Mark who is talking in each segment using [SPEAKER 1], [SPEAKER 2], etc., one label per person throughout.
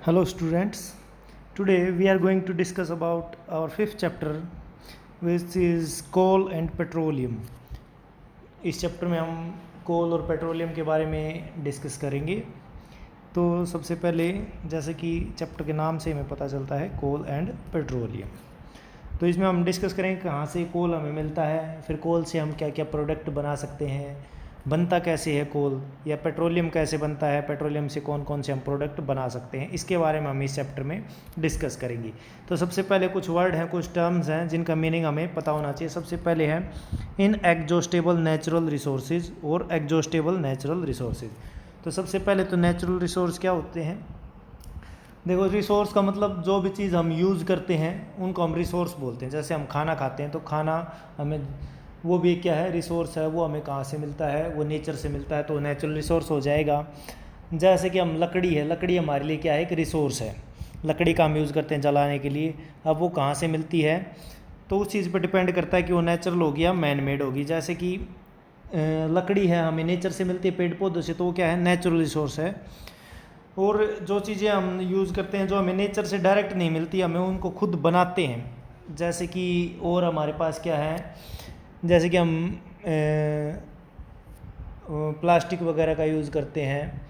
[SPEAKER 1] Hello students, today we are going to discuss about our fifth chapter which is coal and petroleum. इस chapter में हम कोल और petroleum के बारे में डिस्कस करेंगे। तो सबसे पहले जैसे कि चैप्टर के नाम से हमें पता चलता है कोल एंड पेट्रोलियम, तो इसमें हम डिस्कस करेंगे कहाँ से कोल हमें मिलता है, फिर कोल से हम क्या क्या प्रोडक्ट बना सकते हैं, बनता कैसे है कोल, या पेट्रोलियम कैसे बनता है, पेट्रोलियम से कौन कौन से हम प्रोडक्ट बना सकते हैं, इसके बारे में हम इस चैप्टर में डिस्कस करेंगे। तो सबसे पहले कुछ वर्ड हैं, कुछ टर्म्स हैं जिनका मीनिंग हमें पता होना चाहिए। सबसे पहले है इनएग्जॉस्टेबल नेचुरल रिसोर्सेज और एग्जॉस्टेबल नेचुरल रिसोर्सेज। तो सबसे पहले तो नेचुरल रिसोर्स क्या होते हैं। देखो, रिसोर्स का मतलब जो भी चीज़ हम यूज़ करते हैं उनको हम रिसोर्स बोलते हैं। जैसे हम खाना खाते हैं तो खाना हमें, वो भी क्या है, रिसोर्स है। वो हमें कहाँ से मिलता है, वो नेचर से मिलता है, तो नेचुरल रिसोर्स हो जाएगा। जैसे कि हम लकड़ी है, लकड़ी हमारे लिए क्या है, एक रिसोर्स है। लकड़ी का हम यूज़ करते हैं जलाने के लिए। अब वो कहाँ से मिलती है तो उस चीज़ पर डिपेंड करता है कि वो नेचुरल होगी या मैन मेड होगी। जैसे कि लकड़ी है हमें नेचर से मिलती है, पेड़ पौधों से, तो वो क्या है, नेचुरल रिसोर्स है। और जो चीज़ें हम यूज़ करते हैं जो हमें नेचर से डायरेक्ट नहीं मिलती, हमें उनको खुद बनाते हैं। जैसे कि और हमारे पास क्या है, जैसे कि हम प्लास्टिक वगैरह का यूज़ करते हैं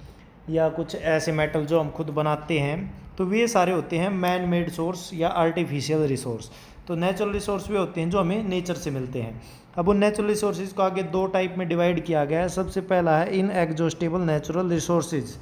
[SPEAKER 1] या कुछ ऐसे मेटल जो हम खुद बनाते हैं, तो वे सारे होते हैं मैन मेड सोर्स या आर्टिफिशियल रिसोर्स। तो नेचुरल रिसोर्स वे होते हैं जो हमें नेचर से मिलते हैं। अब उन नेचुरल रिसोर्सेज को आगे दो टाइप में डिवाइड किया गया है। सबसे पहला है इनएग्जॉस्टेबल नेचुरल रिसोर्सेज।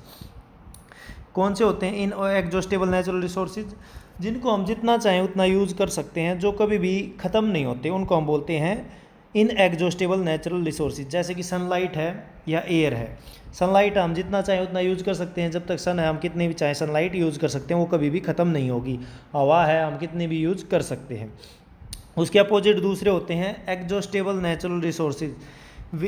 [SPEAKER 1] कौन से होते हैं इन एग्जॉस्टेबल नेचुरल रिसोर्सेज? जिनको हम जितना चाहें उतना यूज़ कर सकते हैं, जो कभी भी ख़त्म नहीं होते, उनको हम बोलते हैं इन एग्जॉस्टेबल नेचुरल रिसोर्सेज। जैसे कि सनलाइट है या एयर है। सनलाइट हम जितना चाहें उतना यूज़ कर सकते हैं, जब तक सन है हम कितनी भी चाहें सनलाइट यूज़ कर सकते हैं, वो कभी भी ख़त्म नहीं होगी। हवा है, हम कितनी भी यूज़ कर सकते हैं। उसके अपोजिट दूसरे होते हैं exhaustible natural resources.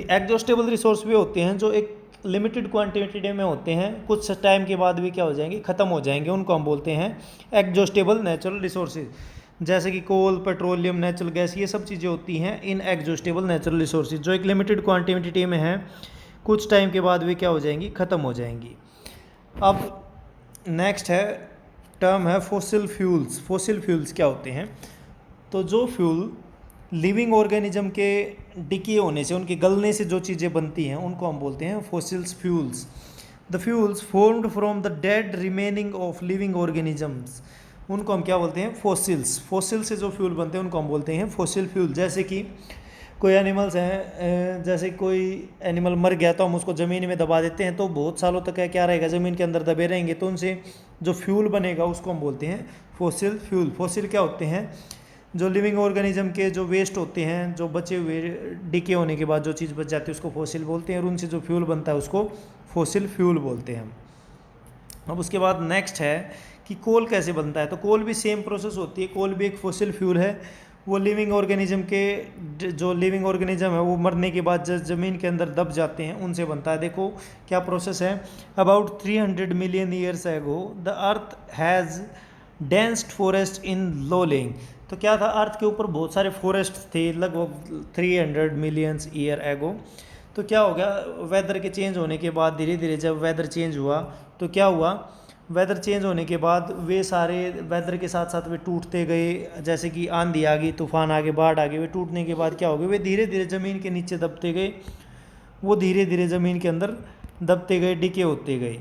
[SPEAKER 1] Exhaustible resource भी होते हैं जो एक लिमिटेड क्वांटिटी में होते हैं, कुछ टाइम के बाद भी क्या हो जाएंगे, ख़त्म हो जाएंगे, उनको हम बोलते हैं एग्जॉस्टेबल नेचुरल रिसोर्सेज। जैसे कि कोल, पेट्रोलियम, नेचुरल गैस, ये सब चीज़ें होती हैं इन एग्जॉस्टेबल नेचुरल रिसोर्सेज, जो एक लिमिटेड क्वांटिटी में हैं, कुछ टाइम के बाद भी क्या हो जाएंगी, ख़त्म हो जाएंगी। अब नेक्स्ट है टर्म है फॉसिल फ्यूल्स। फॉसिल फ्यूल्स क्या होते हैं? तो जो फ्यूल लिविंग ऑर्गेनिज्म के डिके होने से, उनके गलने से जो चीज़ें बनती हैं, उनको हम बोलते हैं fossils fuels. The fuels formed from the dead remaining of living organisms, उनको हम क्या बोलते हैं, फॉसिल्स। फॉसिल से जो फ्यूल बनते हैं उनको हम बोलते हैं फॉसिल फ्यूल। जैसे कि कोई एनिमल्स हैं, जैसे कोई एनिमल मर गया तो हम उसको ज़मीन में दबा देते हैं, तो बहुत सालों तक क्या रहेगा, ज़मीन के अंदर दबे रहेंगे, तो उनसे जो फ्यूल बनेगा उसको हम बोलते हैं फॉसिल फ्यूल। फॉसिल क्या होते हैं? जो लिविंग ऑर्गेनिज्म के जो वेस्ट होते हैं, जो बचे हुए डिके होने के बाद जो चीज़ बच जाती है उसको फॉसिल बोलते हैं, और उनसे जो फ्यूल बनता है उसको फॉसिल फ्यूल बोलते हैं हम। अब उसके बाद नेक्स्ट है कि कोल कैसे बनता है। तो कोल भी सेम प्रोसेस होती है। कोल भी एक फॉसिल फ्यूल है। वो लिविंग ऑर्गेनिज्म के, जो लिविंग ऑर्गेनिज्म है वो मरने के बाद जब ज़मीन के अंदर दब जाते हैं, उनसे बनता है। देखो क्या प्रोसेस है। About 300 million years ago the earth has densed forest in low laying. तो क्या था, अर्थ के ऊपर बहुत सारे फॉरेस्ट थे लगभग 300 मिलियंस ईयर एगो। तो क्या हो गया, वेदर के चेंज होने के बाद धीरे धीरे जब वेदर चेंज हुआ तो क्या हुआ, वेदर चेंज होने के बाद वे सारे वेदर के साथ साथ वे टूटते गए। जैसे कि आंधी आ गई, तूफान आ गए, बाढ़ आ गई, वे टूटने के बाद क्या हो गए, वे धीरे धीरे ज़मीन के नीचे दबते गए, वो धीरे धीरे ज़मीन के अंदर दबते गए, डिके होते गए।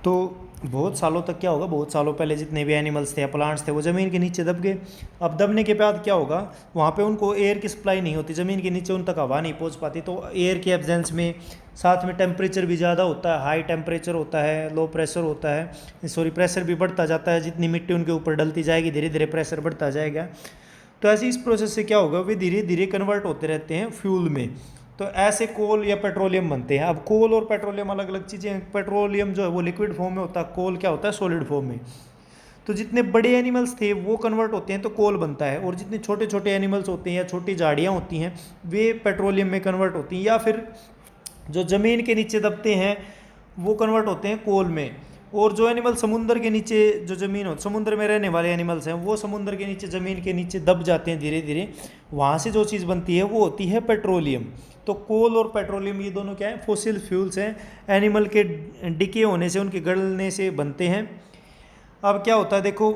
[SPEAKER 1] तो बहुत सालों तक क्या होगा, बहुत सालों पहले जितने भी एनिमल्स थे या प्लांट्स थे वो ज़मीन के नीचे दब गए। अब दबने के बाद क्या होगा, वहाँ पे उनको एयर की सप्लाई नहीं होती, ज़मीन के नीचे उन तक हवा नहीं पहुँच पाती, तो एयर के एब्जेंस में साथ में टेम्परेचर भी ज़्यादा होता है, हाई टेम्परेचर होता है, लो प्रेशर होता है, सॉरी प्रेशर भी बढ़ता जाता है। जितनी मिट्टी उनके ऊपर डलती जाएगी धीरे धीरे प्रेशर बढ़ता जाएगा। तो ऐसे इस प्रोसेस से क्या होगा, वे धीरे धीरे कन्वर्ट होते रहते हैं फ्यूल में। तो ऐसे कोल या पेट्रोलियम बनते हैं। अब कोल और पेट्रोलियम अलग अलग चीज़ें हैं। पेट्रोलियम जो है वो लिक्विड फॉर्म में होता है, कोल क्या होता है, सॉलिड फॉर्म में। तो जितने बड़े एनिमल्स थे वो कन्वर्ट होते हैं तो कोल बनता है, और जितने छोटे छोटे एनिमल्स होते हैं या छोटी झाड़ियाँ होती हैं वे पेट्रोलियम में कन्वर्ट होती हैं, या फिर जो ज़मीन के नीचे दबते हैं वो कन्वर्ट होते हैं कोल में। और जो एनिमल समुंदर के नीचे, जो ज़मीन हो, समुद्र में रहने वाले एनिमल्स हैं, वो समुद्र के नीचे ज़मीन के नीचे दब जाते हैं धीरे धीरे, वहाँ से जो चीज़ बनती है वो होती है पेट्रोलियम। तो कोल और पेट्रोलियम ये दोनों क्या है, फॉसिल फ्यूल्स हैं, एनिमल के डिके होने से, उनके गलने से बनते हैं। अब क्या होता है देखो,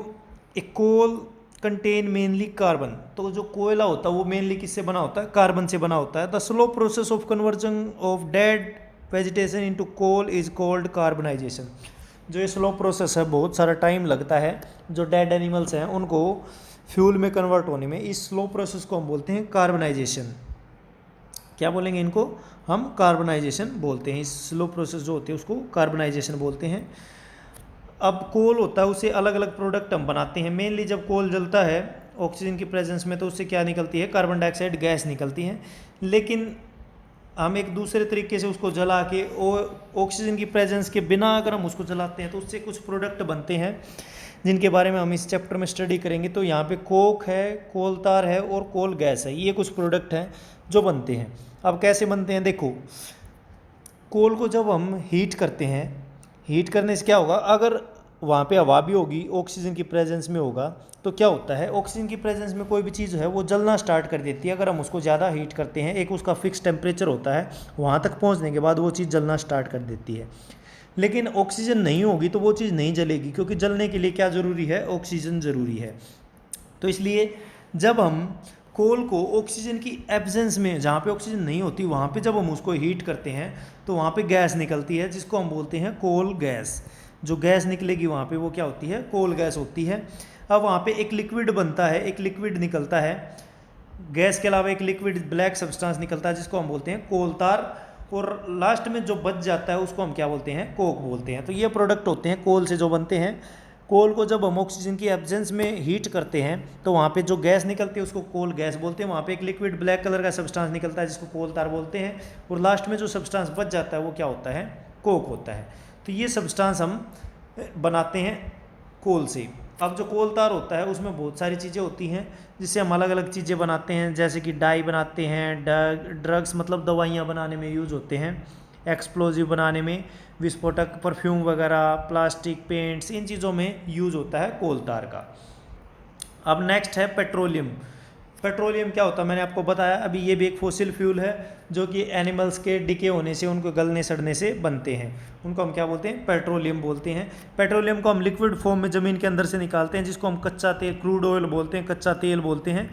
[SPEAKER 1] एक कोल कंटेन मेनली कार्बन, तो जो कोयला होता है वो मेनली किससे बना होता है, कार्बन से बना होता है। The slow process of conversion of dead vegetation into coal is called carbonization. जो ये स्लो प्रोसेस है, बहुत सारा टाइम लगता है, जो डेड एनिमल्स हैं उनको फ्यूल में कन्वर्ट होने में, इस स्लो प्रोसेस को हम बोलते हैं कार्बनाइजेशन। क्या बोलेंगे इनको, हम कार्बनाइजेशन बोलते हैं। इस स्लो प्रोसेस जो होती है उसको कार्बनाइजेशन बोलते हैं। अब कोल होता है, उससे अलग अलग प्रोडक्ट हम बनाते हैं। मेनली जब कोल जलता है ऑक्सीजन की प्रेजेंस में, तो उससे क्या निकलती है, कार्बन डाइऑक्साइड गैस निकलती है। लेकिन हम एक दूसरे तरीके से उसको जला के, ऑक्सीजन की प्रेजेंस के बिना अगर हम उसको जलाते हैं तो उससे कुछ प्रोडक्ट बनते हैं, जिनके बारे में हम इस चैप्टर में स्टडी करेंगे। तो यहाँ पे कोक है, कोल तार है और कोल गैस है, ये कुछ प्रोडक्ट हैं जो बनते हैं। अब कैसे बनते हैं देखो, कोल को जब हम हीट करते हैं, हीट करने से क्या होगा, अगर वहाँ पे हवा भी होगी, ऑक्सीजन की प्रेजेंस में होगा, तो क्या होता है, ऑक्सीजन की प्रेजेंस में कोई भी चीज़ है वो जलना स्टार्ट कर देती है। अगर हम उसको ज़्यादा हीट करते हैं, एक उसका फिक्स टेम्परेचर होता है, वहाँ तक पहुँचने के बाद वो चीज़ जलना स्टार्ट कर देती है। लेकिन ऑक्सीजन नहीं होगी तो वो चीज़ नहीं जलेगी, क्योंकि जलने के लिए क्या ज़रूरी है, ऑक्सीजन ज़रूरी है। तो इसलिए जब हम कोल को ऑक्सीजन की एब्सेंस में, जहाँ पे ऑक्सीजन नहीं होती, वहाँ पे जब हम उसको हीट करते हैं तो वहाँ पे गैस निकलती है, जिसको हम बोलते हैं कोल गैस। जो गैस निकलेगी वहाँ पे वो क्या होती है, कोल गैस होती है। अब वहाँ पे एक लिक्विड बनता है, एक लिक्विड निकलता है, गैस के अलावा एक लिक्विड ब्लैक सब्सटेंस निकलता है, जिसको हम बोलते हैं कोल तार। और लास्ट में जो बच जाता है उसको हम क्या बोलते हैं, कोक बोलते हैं। तो ये प्रोडक्ट होते हैं कोल से जो बनते हैं। कोल को जब हम ऑक्सीजन की एब्सेंस में हीट करते हैं तो वहाँ पे जो गैस निकलती है उसको कोल गैस बोलते हैं। वहाँ पे एक लिक्विड ब्लैक कलर का सब्सटेंस निकलता है, जिसको कोल तार बोलते हैं। और लास्ट में जो सब्सटेंस बच जाता है वो क्या होता है, कोक होता है। तो ये सब्सटेंस हम बनाते हैं कोल से। अब जो कोल तार होता है उसमें बहुत सारी चीज़ें होती हैं, जिससे हम अलग अलग चीज़ें बनाते हैं, जैसे कि डाई बनाते हैं, ड्रग्स मतलब दवाइयाँ बनाने में यूज़ होते हैं, एक्सप्लोजिव बनाने में, विस्फोटक, परफ्यूम वगैरह, प्लास्टिक, पेंट्स, इन चीज़ों में यूज़ होता है कोल तार का। अब नेक्स्ट है पेट्रोलियम। पेट्रोलियम क्या होता है, मैंने आपको बताया अभी, ये भी एक फॉसिल फ्यूल है जो कि एनिमल्स के डिके होने से, उनको गलने सड़ने से बनते हैं। उनको हम क्या बोलते हैं, पेट्रोलियम बोलते हैं। पेट्रोलियम को हम लिक्विड फॉर्म में ज़मीन के अंदर से निकालते हैं, जिसको हम कच्चा तेल, क्रूड ऑयल बोलते हैं, कच्चा तेल बोलते हैं।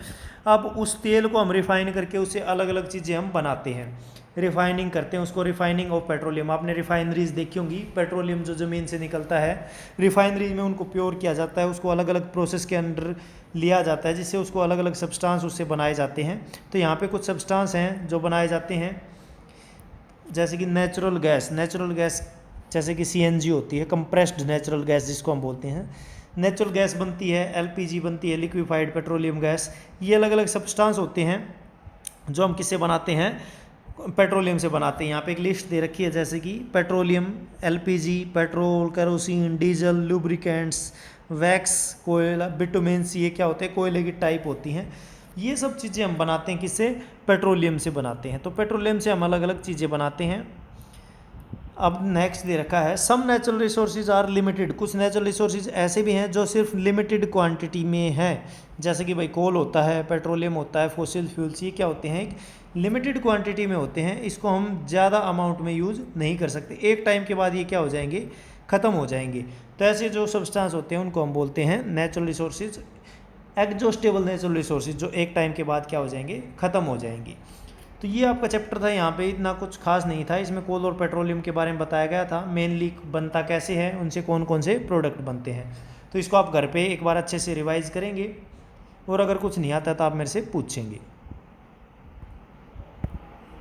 [SPEAKER 1] अब उस तेल को हम रिफाइन करके उससे अलग अलग चीज़ें हम बनाते हैं, रिफाइनिंग करते हैं उसको, रिफाइनिंग ऑफ पेट्रोलियम। आपने रिफाइनरीज देखी होंगी, पेट्रोलियम जो ज़मीन से निकलता है, रिफाइनरीज में उनको प्योर किया जाता है, उसको अलग अलग प्रोसेस के अंडर लिया जाता है, जिससे उसको अलग अलग सब्सटेंस उससे बनाए जाते हैं। तो यहाँ पे कुछ सब्सटेंस हैं जो बनाए जाते हैं, जैसे कि नेचुरल गैस। नेचुरल गैस जैसे कि सीएनजी होती है, कंप्रेस्ड नेचुरल गैस जिसको हम बोलते हैं, नेचुरल गैस बनती है, एलपीजी बनती है, लिक्विफाइड पेट्रोलियम गैस। ये अलग अलग सब्सटेंस होते हैं जो हम किससे बनाते हैं, पेट्रोलियम से बनाते हैं। यहाँ पे एक लिस्ट दे रखी है, जैसे कि petroleum, LPG, petrol, kerosene, diesel, lubricants, wax, कोयला, बिटुमेंस, ये क्या होते हैं, कोयले की टाइप होती हैं। ये सब चीज़ें हम बनाते हैं किससे, पेट्रोलियम से बनाते हैं। तो पेट्रोलियम से हम अलग अलग चीज़ें बनाते हैं। अब नेक्स्ट दे रखा है, some natural resources are limited. कुछ नेचुरल रिसोर्सेज ऐसे भी हैं जो सिर्फ लिमिटेड क्वांटिटी में हैं, जैसे कि भाई कोल होता है, पेट्रोलियम होता है, फॉसिल फ्यूल्स, ये क्या होते हैं, लिमिटेड क्वांटिटी में होते हैं। इसको हम ज़्यादा अमाउंट में यूज़ नहीं कर सकते, एक टाइम के बाद ये क्या हो जाएंगे, ख़त्म हो जाएंगे। तो ऐसे जो सब्सटेंस होते हैं उनको हम बोलते हैं natural resources, exhaustible natural resources, जो एक टाइम के बाद क्या हो जाएंगे, ख़त्म हो जाएंगे। तो ये आपका चैप्टर था, यहाँ पे इतना कुछ खास नहीं था। इसमें कोल और पेट्रोलियम के बारे में बताया गया था, मेनली बनता कैसे है, उनसे कौन कौन से प्रोडक्ट बनते हैं। तो इसको आप घर पे एक बार अच्छे से रिवाइज़ करेंगे, और अगर कुछ नहीं आता तो आप मेरे से पूछेंगे।